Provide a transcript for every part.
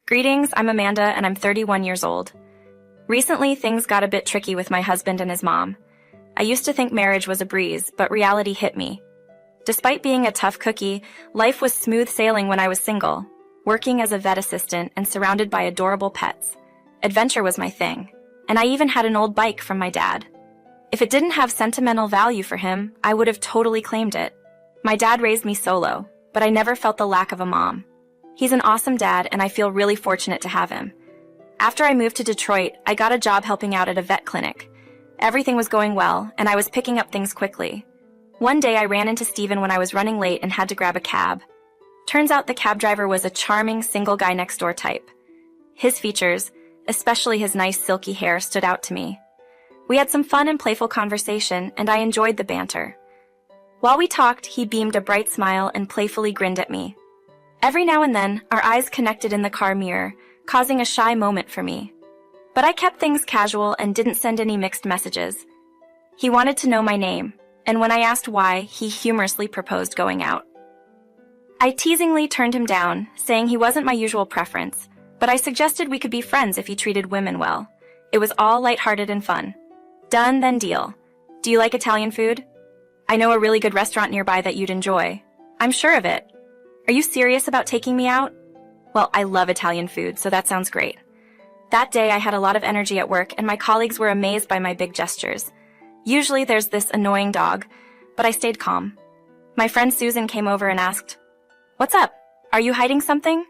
Greetings, I'm Amanda and I'm 31 years old. Recently, things got a bit tricky with my husband and his mom. I used to think marriage was a breeze, but reality hit me. Despite being a tough cookie, life was smooth sailing when I was single, working as a vet assistant and surrounded by adorable pets. Adventure was my thing, and I even had an old bike from my dad. If it didn't have sentimental value for him, I would have totally claimed it. My dad raised me solo, but I never felt the lack of a mom. He's an awesome dad, and I feel really fortunate to have him. After I moved to Detroit, I got a job helping out at a vet clinic. Everything was going well, and I was picking up things quickly. One day I ran into Steven when I was running late and had to grab a cab. Turns out the cab driver was a charming single guy next door type. His features, especially his nice silky hair, stood out to me. We had some fun and playful conversation, and I enjoyed the banter. While we talked, he beamed a bright smile and playfully grinned at me. Every now and then, our eyes connected in the car mirror, causing a shy moment for me. But I kept things casual and didn't send any mixed messages. He wanted to know my name, and when I asked why, he humorously proposed going out. I teasingly turned him down, saying he wasn't my usual preference, but I suggested we could be friends if he treated women well. It was all lighthearted and fun. Done, then deal. Do you like Italian food? I know a really good restaurant nearby that you'd enjoy. I'm sure of it. Are you serious about taking me out? Well, I love Italian food, so that sounds great. That day I had a lot of energy at work and my colleagues were amazed by my big gestures. Usually there's this annoying dog, but I stayed calm. My friend Susan came over and asked, "What's up? Are you hiding something?"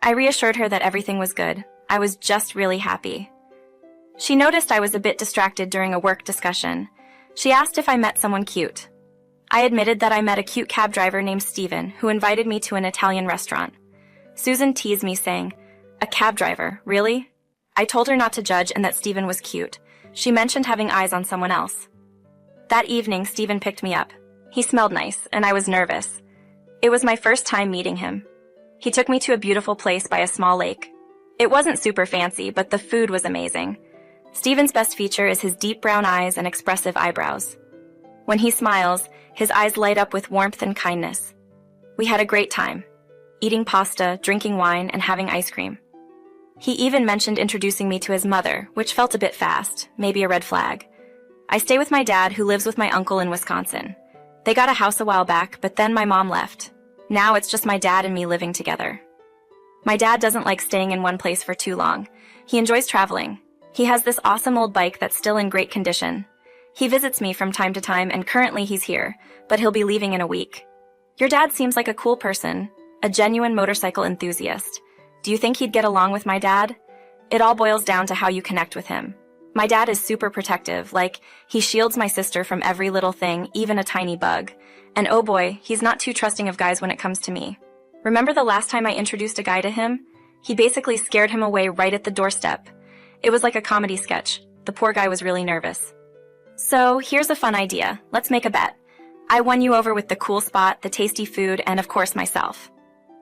I reassured her that everything was good. I was just really happy. She noticed I was a bit distracted during a work discussion. She asked if I met someone cute. I admitted that I met a cute cab driver named Steven, who invited me to an Italian restaurant. Susan teased me, saying, "A cab driver, really?" I told her not to judge and that Steven was cute. She mentioned having eyes on someone else. That evening, Steven picked me up. He smelled nice, and I was nervous. It was my first time meeting him. He took me to a beautiful place by a small lake. It wasn't super fancy, but the food was amazing. Steven's best feature is his deep brown eyes and expressive eyebrows. When he smiles, his eyes light up with warmth and kindness. We had a great time, eating pasta, drinking wine, and having ice cream. He even mentioned introducing me to his mother, which felt a bit fast, maybe a red flag. I stay with my dad, who lives with my uncle in Wisconsin. They got a house a while back, but then my mom left. Now it's just my dad and me living together. My dad doesn't like staying in one place for too long. He enjoys traveling. He has this awesome old bike that's still in great condition. He visits me from time to time, and currently he's here, but he'll be leaving in a week. Your dad seems like a cool person, a genuine motorcycle enthusiast. Do you think he'd get along with my dad? It all boils down to how you connect with him. My dad is super protective, like, he shields my sister from every little thing, even a tiny bug. And oh boy, he's not too trusting of guys when it comes to me. Remember the last time I introduced a guy to him? He basically scared him away right at the doorstep. It was like a comedy sketch. The poor guy was really nervous. So, here's a fun idea. Let's make a bet. I won you over with the cool spot, the tasty food, and of course myself.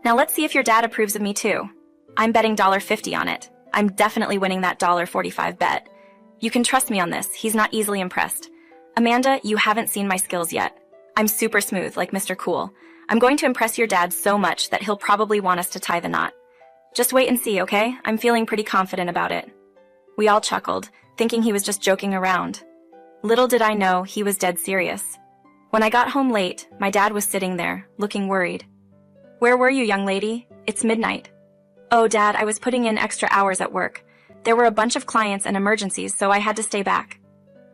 Now let's see if your dad approves of me too. I'm betting $1.50 on it. I'm definitely winning that $1.45 bet. You can trust me on this. He's not easily impressed. Amanda, you haven't seen my skills yet. I'm super smooth, like Mr. Cool. I'm going to impress your dad so much that he'll probably want us to tie the knot. Just wait and see, okay? I'm feeling pretty confident about it. We all chuckled, thinking he was just joking around. Little did I know, he was dead serious. When I got home late, my dad was sitting there, looking worried. "Where were you, young lady? It's midnight." "Oh, Dad, I was putting in extra hours at work. There were a bunch of clients and emergencies, so I had to stay back."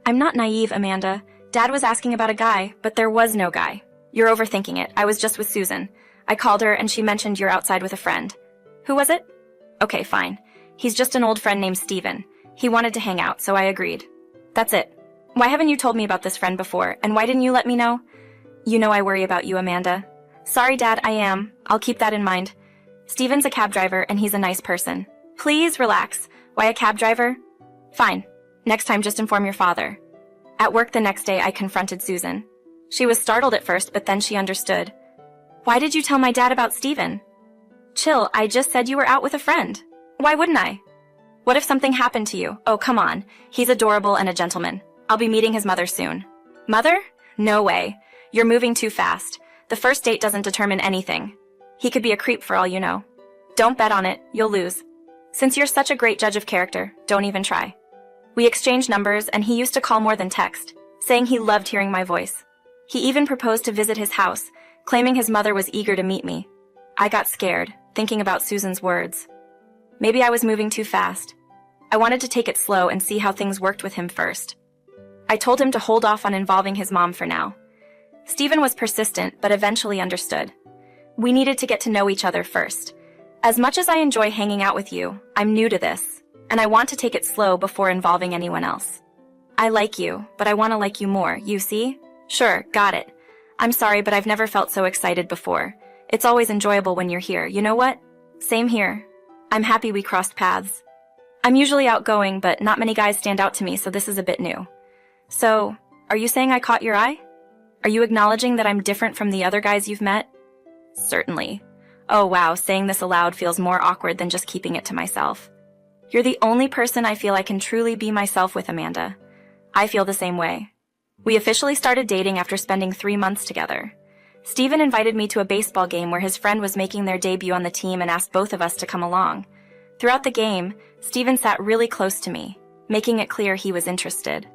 "I'm not naive, Amanda. Dad was asking about a guy, but there was no guy. You're overthinking it. I was just with Susan. I called her and she mentioned you're outside with a friend." "Who was it?" "Okay, fine. He's just an old friend named Steven. He wanted to hang out, so I agreed. That's it. Why haven't you told me about this friend before, and why didn't you let me know?" "You know I worry about you, Amanda." "Sorry, Dad, I am. I'll keep that in mind. Steven's a cab driver, and he's a nice person." "Please relax. Why a cab driver?" "Fine. Next time just inform your father." At work the next day I confronted Susan. She was startled at first, but then she understood. "Why did you tell my dad about Steven?" "Chill, I just said you were out with a friend. Why wouldn't I? What if something happened to you? Oh, come on. He's adorable and a gentleman. I'll be meeting his mother soon." "Mother? No way. You're moving too fast. The first date doesn't determine anything. He could be a creep for all you know." Don't bet on it, you'll lose. Since you're such a great judge of character, don't even try. We exchanged numbers and he used to call more than text, saying he loved hearing my voice. He even proposed to visit his house, claiming his mother was eager to meet me. I got scared, thinking about Susan's words. Maybe I was moving too fast. I wanted to take it slow and see how things worked with him first. I told him to hold off on involving his mom for now. Stephen was persistent, but eventually understood. We needed to get to know each other first. As much as I enjoy hanging out with you, I'm new to this, and I want to take it slow before involving anyone else. I like you, but I want to like you more, you see? Sure, got it. I'm sorry, but I've never felt so excited before. It's always enjoyable when you're here, you know what? Same here. I'm happy we crossed paths. I'm usually outgoing, but not many guys stand out to me, so this is a bit new. So, are you saying I caught your eye? Are you acknowledging that I'm different from the other guys you've met? Certainly. Oh wow, saying this aloud feels more awkward than just keeping it to myself. You're the only person I feel I can truly be myself with, Amanda. I feel the same way. We officially started dating after spending 3 months together. Stephen invited me to a baseball game where his friend was making their debut on the team and asked both of us to come along. Throughout the game, Stephen sat really close to me, making it clear he was interested.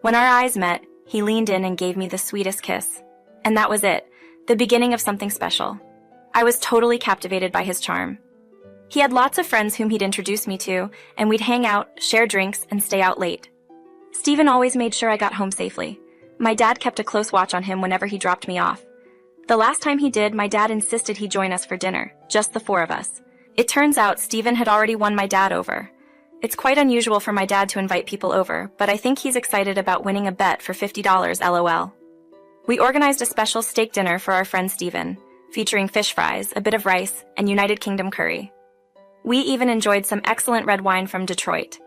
When our eyes met, he leaned in and gave me the sweetest kiss. And that was it, the beginning of something special. I was totally captivated by his charm. He had lots of friends whom he'd introduce me to, and we'd hang out, share drinks, and stay out late. Stephen always made sure I got home safely. My dad kept a close watch on him whenever he dropped me off. The last time he did, my dad insisted he join us for dinner, just the 4 of us. It turns out Stephen had already won my dad over. It's quite unusual for my dad to invite people over, but I think he's excited about winning a bet for $50 LOL. We organized a special steak dinner for our friend Stephen, featuring fish fries, a bit of rice, and United Kingdom curry. We even enjoyed some excellent red wine from Detroit.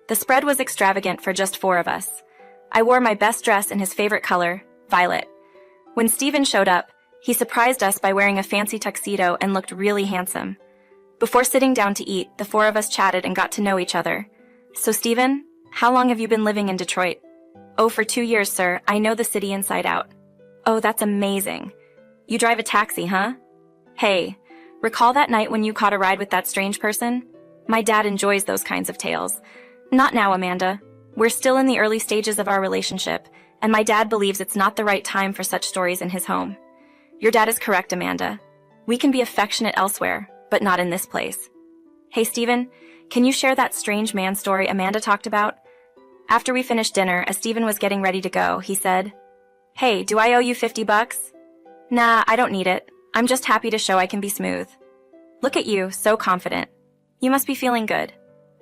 The spread was extravagant for just 4 of us. I wore my best dress in his favorite color, violet. When Stephen showed up, he surprised us by wearing a fancy tuxedo and looked really handsome. Before sitting down to eat, the 4 of us chatted and got to know each other. So Stephen, how long have you been living in Detroit? Oh, for 2 years, sir. I know the city inside out. Oh, that's amazing. You drive a taxi, huh? Hey, recall that night when you caught a ride with that strange person? My dad enjoys those kinds of tales. Not now, Amanda. We're still in the early stages of our relationship, and my dad believes it's not the right time for such stories in his home. Your dad is correct, Amanda. We can be affectionate elsewhere, but not in this place. Hey, Stephen, can you share that strange man story Amanda talked about? After we finished dinner, as Stephen was getting ready to go, he said, Hey, do I owe you $50? Nah, I don't need it. I'm just happy to show I can be smooth. Look at you, so confident. You must be feeling good.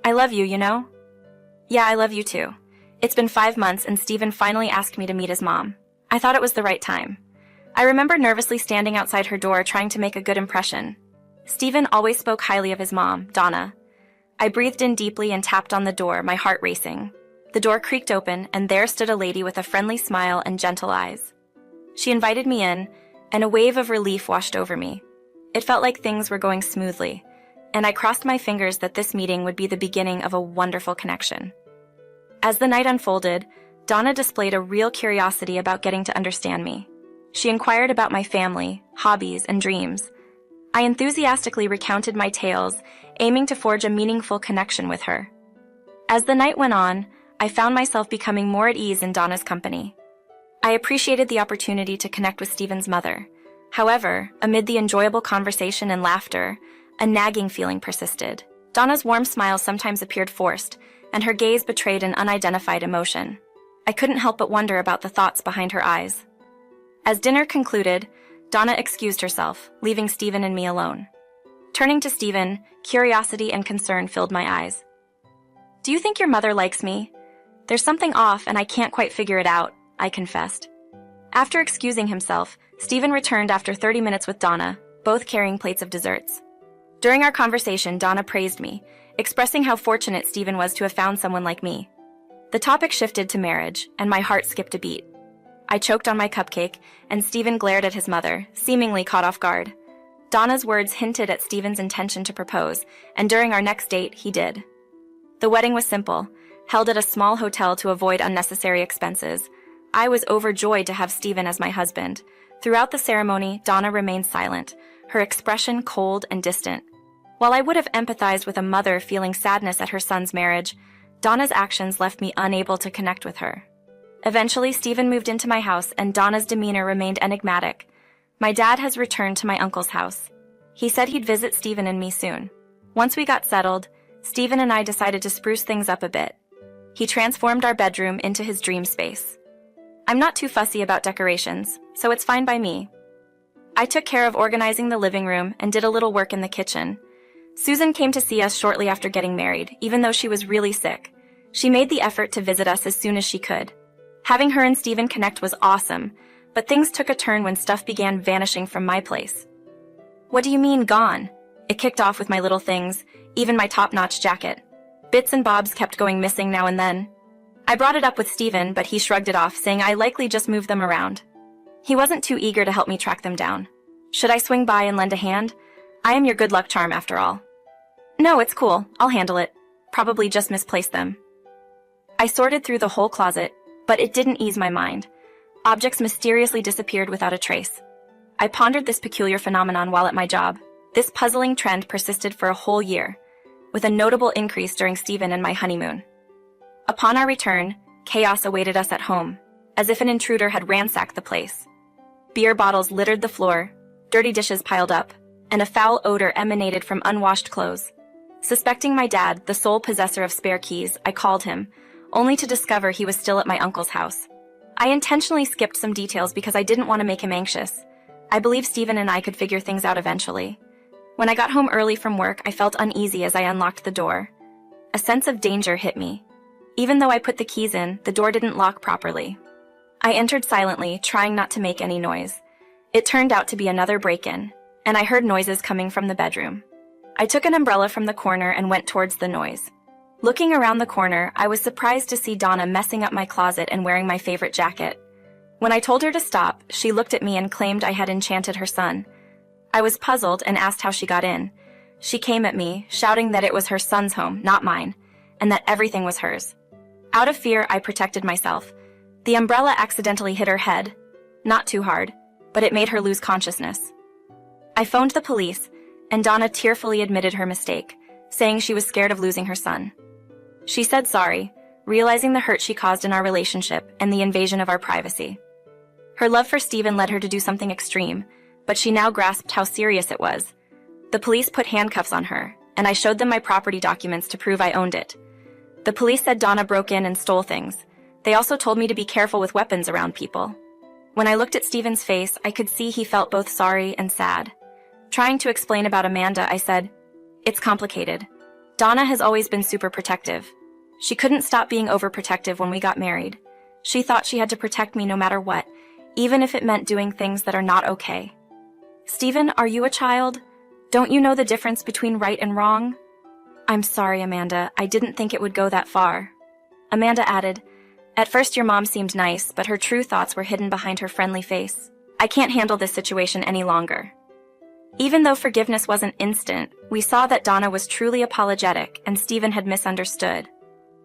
I love you, you know? Yeah, I love you too. It's been 5 months and Stephen finally asked me to meet his mom. I thought it was the right time. I remember nervously standing outside her door trying to make a good impression. Stephen always spoke highly of his mom, Donna. I breathed in deeply and tapped on the door, my heart racing. The door creaked open, and there stood a lady with a friendly smile and gentle eyes. She invited me in, and a wave of relief washed over me. It felt like things were going smoothly, and I crossed my fingers that this meeting would be the beginning of a wonderful connection. As the night unfolded, Donna displayed a real curiosity about getting to understand me. She inquired about my family, hobbies, and dreams. I enthusiastically recounted my tales, aiming to forge a meaningful connection with her. As the night went on, I found myself becoming more at ease in Donna's company. I appreciated the opportunity to connect with Stephen's mother. However, amid the enjoyable conversation and laughter, a nagging feeling persisted. Donna's warm smile sometimes appeared forced, and her gaze betrayed an unidentified emotion. I couldn't help but wonder about the thoughts behind her eyes. As dinner concluded, Donna excused herself, leaving Stephen and me alone. Turning to Stephen, curiosity and concern filled my eyes. Do you think your mother likes me? There's something off and I can't quite figure it out, I confessed. After excusing himself, Stephen returned after 30 minutes with Donna, both carrying plates of desserts. During our conversation, Donna praised me, expressing how fortunate Stephen was to have found someone like me. The topic shifted to marriage, and my heart skipped a beat. I choked on my cupcake, and Stephen glared at his mother, seemingly caught off guard. Donna's words hinted at Stephen's intention to propose, and during our next date, he did. The wedding was simple, held at a small hotel to avoid unnecessary expenses. I was overjoyed to have Stephen as my husband. Throughout the ceremony, Donna remained silent, her expression cold and distant. While I would have empathized with a mother feeling sadness at her son's marriage, Donna's actions left me unable to connect with her. Eventually, Stephen moved into my house and Donna's demeanor remained enigmatic. My dad has returned to my uncle's house. He said he'd visit Stephen and me soon. Once we got settled, Stephen and I decided to spruce things up a bit. He transformed our bedroom into his dream space. I'm not too fussy about decorations, so it's fine by me. I took care of organizing the living room and did a little work in the kitchen. Susan came to see us shortly after getting married, even though she was really sick. She made the effort to visit us as soon as she could. Having her and Stephen connect was awesome, but things took a turn when stuff began vanishing from my place. What do you mean, gone? It kicked off with my little things, even my top-notch jacket. Bits and bobs kept going missing now and then. I brought it up with Stephen, but he shrugged it off, saying I likely just moved them around. He wasn't too eager to help me track them down. Should I swing by and lend a hand? I am your good luck charm after all. No, it's cool. I'll handle it. Probably just misplaced them. I sorted through the whole closet, but it didn't ease my mind. Objects mysteriously disappeared without a trace. I pondered this peculiar phenomenon while at my job. This puzzling trend persisted for a whole year, with a notable increase during Stephen and my honeymoon. Upon our return, chaos awaited us at home, as if an intruder had ransacked the place. Beer bottles littered the floor, dirty dishes piled up, and a foul odor emanated from unwashed clothes. Suspecting my dad, the sole possessor of spare keys, I called him, only to discover he was still at my uncle's house. I intentionally skipped some details because I didn't want to make him anxious. I believe Stephen and I could figure things out eventually. When I got home early from work, I felt uneasy as I unlocked the door. A sense of danger hit me. Even though I put the keys in, the door didn't lock properly. I entered silently, trying not to make any noise. It turned out to be another break-in, and I heard noises coming from the bedroom. I took an umbrella from the corner and went towards the noise. Looking around the corner, I was surprised to see Donna messing up my closet and wearing my favorite jacket. When I told her to stop, she looked at me and claimed I had enchanted her son. I was puzzled and asked how she got in. She came at me, shouting that it was her son's home, not mine, and that everything was hers. Out of fear, I protected myself. The umbrella accidentally hit her head. Not too hard, but it made her lose consciousness. I phoned the police, and Donna tearfully admitted her mistake, saying she was scared of losing her son. She said sorry, realizing the hurt she caused in our relationship and the invasion of our privacy. Her love for Stephen led her to do something extreme, but she now grasped how serious it was. The police put handcuffs on her, and I showed them my property documents to prove I owned it. The police said Donna broke in and stole things. They also told me to be careful with weapons around people. When I looked at Stephen's face, I could see he felt both sorry and sad. Trying to explain about Amanda, I said, "It's complicated. Donna has always been super protective. She couldn't stop being overprotective when we got married. She thought she had to protect me no matter what, even if it meant doing things that are not okay. Stephen, are you a child? Don't you know the difference between right and wrong?" "I'm sorry, Amanda. I didn't think it would go that far." Amanda added, "At first your mom seemed nice, but her true thoughts were hidden behind her friendly face. I can't handle this situation any longer." Even though forgiveness wasn't instant, we saw that Donna was truly apologetic and Stephen had misunderstood.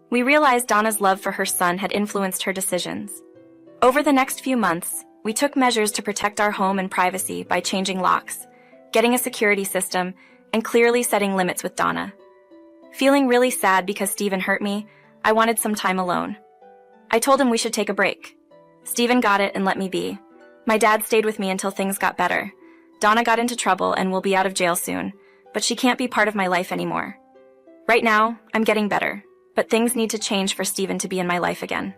We realized Donna's love for her son had influenced her decisions. Over the next few months, we took measures to protect our home and privacy by changing locks, getting a security system, and clearly setting limits with Donna. Feeling really sad because Stephen hurt me, I wanted some time alone. I told him we should take a break. Stephen got it and let me be. My dad stayed with me until things got better. Donna got into trouble and will be out of jail soon, but she can't be part of my life anymore. Right now, I'm getting better, but things need to change for Stephen to be in my life again.